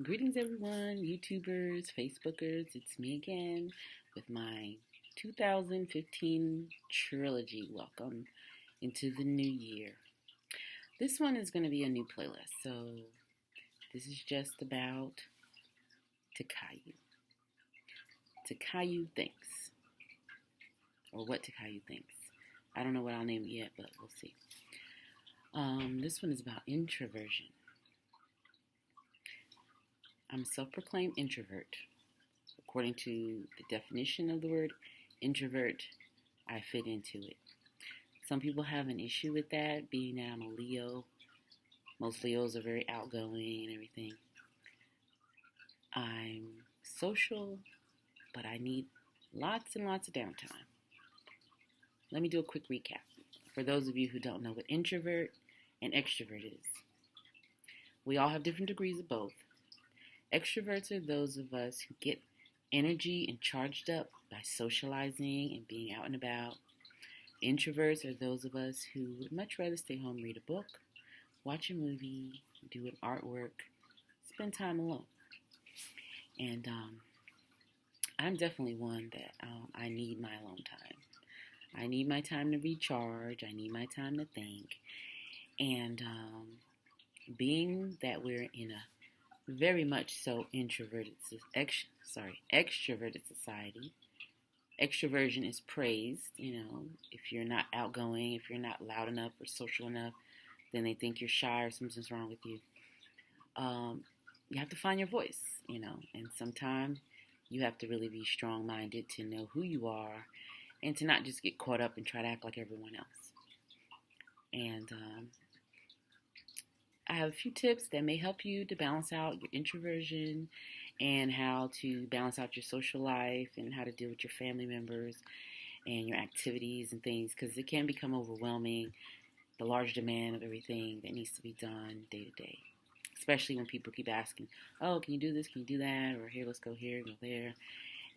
Greetings, everyone, YouTubers, Facebookers. It's me again with my 2015 trilogy. Welcome into the new year. This one is going to be a new playlist, so this is just about Takayu. Takayu thinks, or what Takayu thinks. I don't know what I'll name it yet, but we'll see. This one is about introversion. I'm a self-proclaimed introvert. According to the definition of the word introvert, I fit into it. Some people have an issue with that, being that I'm a Leo. Most Leos are very outgoing and everything. I'm social, but I need lots and lots of downtime. Let me do a quick recap. For those of you who don't know what introvert and extrovert is, we all have different degrees of both. Extroverts are those of us who get energy and charged up by socializing and being out and about. Introverts are those of us who would much rather stay home, read a book, watch a movie, do an artwork, spend time alone. And I'm definitely one that I need my alone time. I need my time to recharge. I need my time to think. And being that we're in a very much so extroverted society. Extroversion is praised. If you're not outgoing, if you're not loud enough or social enough, then they think you're shy or something's wrong with you. You have to find your voice, and sometimes you have to really be strong-minded to know who you are and to not just get caught up and try to act like everyone else. And I have a few tips that may help you to balance out your introversion and how to balance out your social life and how to deal with your family members and your activities and things, because it can become overwhelming, the large demand of everything that needs to be done day to day, especially when people keep asking, oh, can you do this, can you do that, or here, let's go here, go there,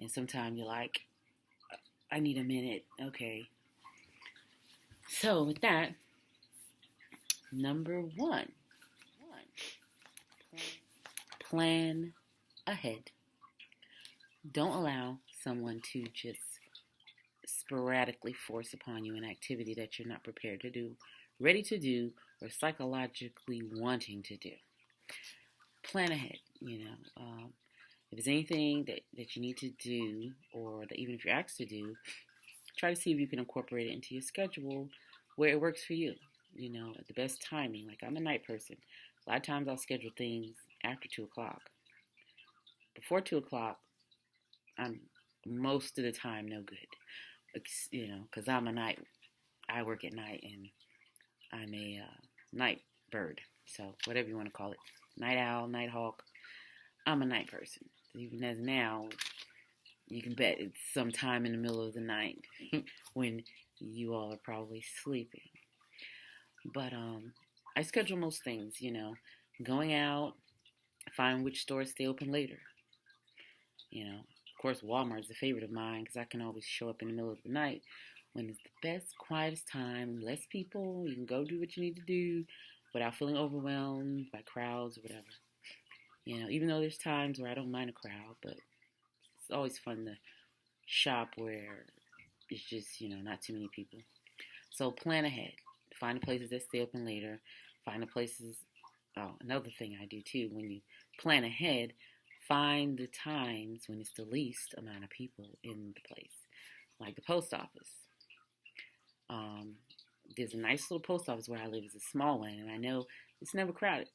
and sometimes you're like, I need a minute, okay. So with that, number one, plan ahead. Don't allow someone to just sporadically force upon you an activity that you're not prepared to do, ready to do, or psychologically wanting to do. Plan ahead, if there's anything that you need to do, or that even if you're asked to do, try to see if you can incorporate it into your schedule where it works for you, at the best timing. Like, I'm a night person. A lot of times I'll schedule things after 2 o'clock. Before 2 o'clock, I'm most of the time no good. Because I work at night, and I'm a night bird. So whatever you want to call it. Night owl, night hawk. I'm a night person. Even as now, you can bet it's sometime in the middle of the night when you all are probably sleeping. But I schedule most things, going out, find which stores stay open later. Of course, Walmart's a favorite of mine because I can always show up in the middle of the night when it's the best, quietest time, less people. You can go do what you need to do without feeling overwhelmed by crowds or whatever. Even though there's times where I don't mind a crowd, but it's always fun to shop where it's just, not too many people. So plan ahead. Find the places that stay open later. Find the places. Oh, another thing I do too, when you plan ahead, find the times when it's the least amount of people in the place. Like the post office. There's a nice little post office where I live. It's a small one, and I know it's never crowded.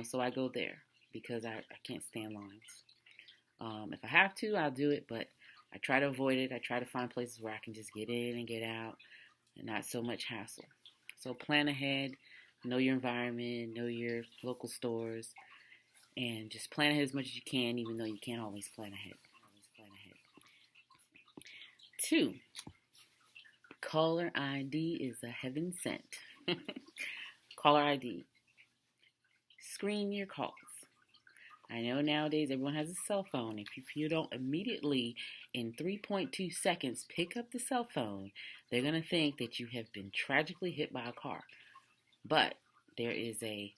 So I go there because I can't stand lines. If I have to, I'll do it, but I try to avoid it. I try to find places where I can just get in and get out and not so much hassle. So plan ahead, know your environment, know your local stores, and just plan ahead as much as you can, even though you can't always plan ahead. 2, caller ID is a heaven sent. Caller ID. Screen your calls. I know nowadays everyone has a cell phone. If you don't immediately, in 3.2 seconds, pick up the cell phone, they're going to think that you have been tragically hit by a car. But there is a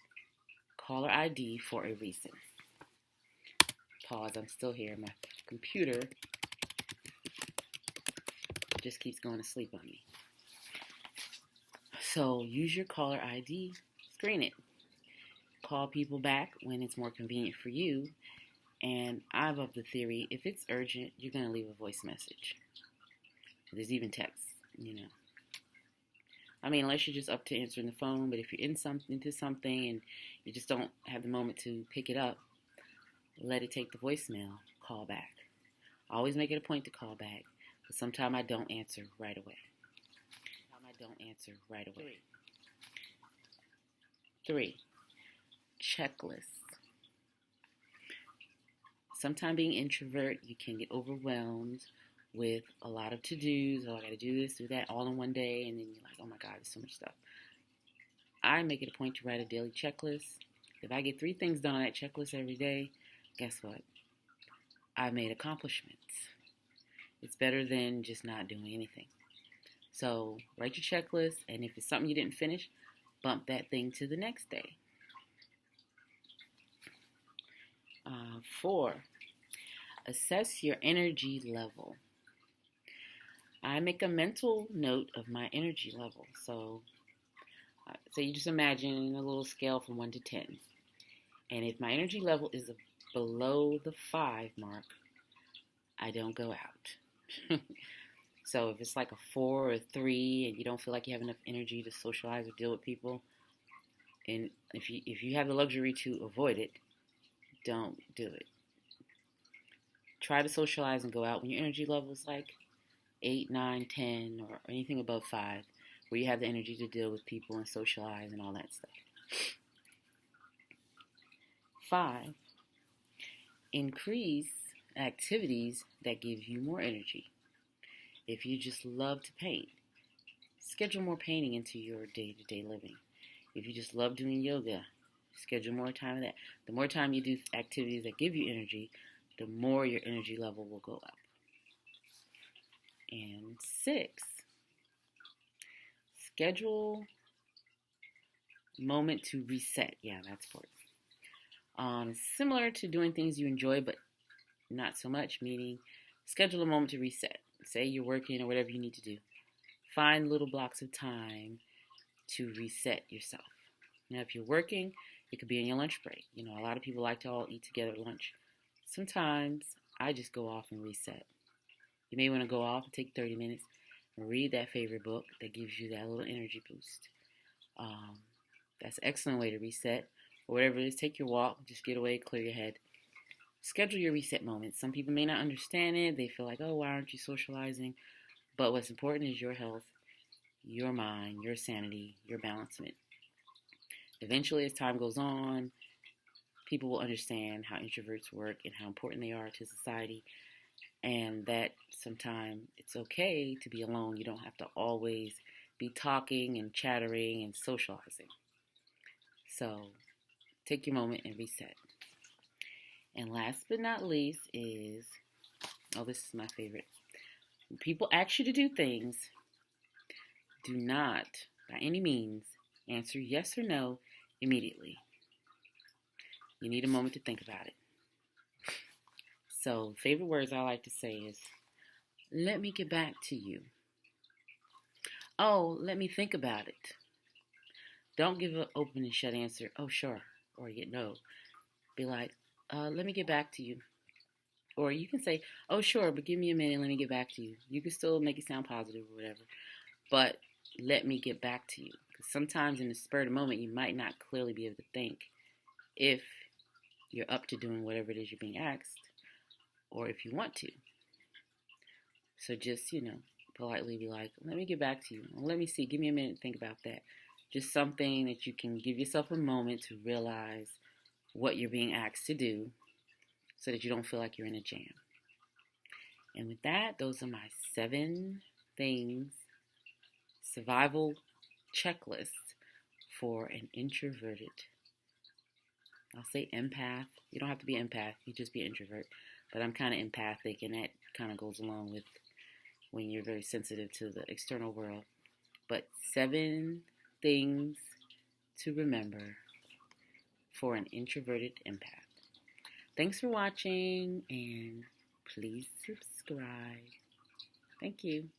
caller ID for a reason. pause. I'm still here. My computer just keeps going to sleep on me. So use your caller ID, screen it. Call people back when it's more convenient for you. And I'm of the theory, if it's urgent, you're going to leave a voice message. There's even text, I mean, unless you're just up to answering the phone, but if you're into something and you just don't have the moment to pick it up, let it take the voicemail, call back. Always make it a point to call back, but sometimes I don't answer right away. 3, checklists. Sometimes being introvert, you can get overwhelmed with a lot of to-dos. Oh, I got to do this, do that, all in one day, and then you're like, oh my God, there's so much stuff. I make it a point to write a daily checklist. If I get 3 things done on that checklist every day, guess what? I made accomplishments. It's better than just not doing anything. So write your checklist, and if it's something you didn't finish, bump that thing to the next day. 4, assess your energy level. I make a mental note of my energy level. So you just imagine a little scale from 1 to 10. And if my energy level is below the 5 mark, I don't go out. So if it's like a 4 or a 3 and you don't feel like you have enough energy to socialize or deal with people, and if you have the luxury to avoid it, don't do it. Try to socialize and go out when your energy level is like 8, 9, 10, or anything above 5, where you have the energy to deal with people and socialize and all that stuff. 5, increase activities that give you more energy. If you just love to paint, schedule more painting into your day-to-day living. If you just love doing yoga, schedule more time of that. The more time you do activities that give you energy, the more your energy level will go up. And 6, schedule moment to reset. Yeah, that's important. Similar to doing things you enjoy, but not so much, meaning schedule a moment to reset. Say you're working or whatever you need to do. Find little blocks of time to reset yourself. Now, if you're working, it could be in your lunch break. A lot of people like to all eat together at lunch. Sometimes I just go off and reset. You may want to go off and take 30 minutes and read that favorite book that gives you that little energy boost. That's an excellent way to reset. Or whatever it is, take your walk, just get away, clear your head. Schedule your reset moments. Some people may not understand it. They feel like, oh, why aren't you socializing? But what's important is your health, your mind, your sanity, your balancement. Eventually, as time goes on, people will understand how introverts work and how important they are to society, and that sometimes it's okay to be alone. You don't have to always be talking and chattering and socializing. So take your moment and reset. And last but not least is, this is my favorite. When people ask you to do things, do not, by any means, answer yes or no immediately. You need a moment to think about it. So, favorite words I like to say is, let me get back to you. Oh, let me think about it. Don't give an open and shut answer, oh, sure, or you no. Be like, let me get back to you. Or you can say, oh, sure, but give me a minute, let me get back to you. You can still make it sound positive or whatever, but let me get back to you. Because sometimes in the spur of the moment, you might not clearly be able to think if you're up to doing whatever it is you're being asked, or if you want to. So just, politely be like, let me get back to you. Let me see, give me a minute to think about that. Just something that you can give yourself a moment to realize what you're being asked to do so that you don't feel like you're in a jam. And with that, those are my 7 things, survival checklist for an introverted. I'll say empath. You don't have to be empath. You just be an introvert. But I'm kind of empathic, and that kind of goes along with when you're very sensitive to the external world. But 7 things to remember for an introverted empath. Thanks for watching, and please subscribe. Thank you.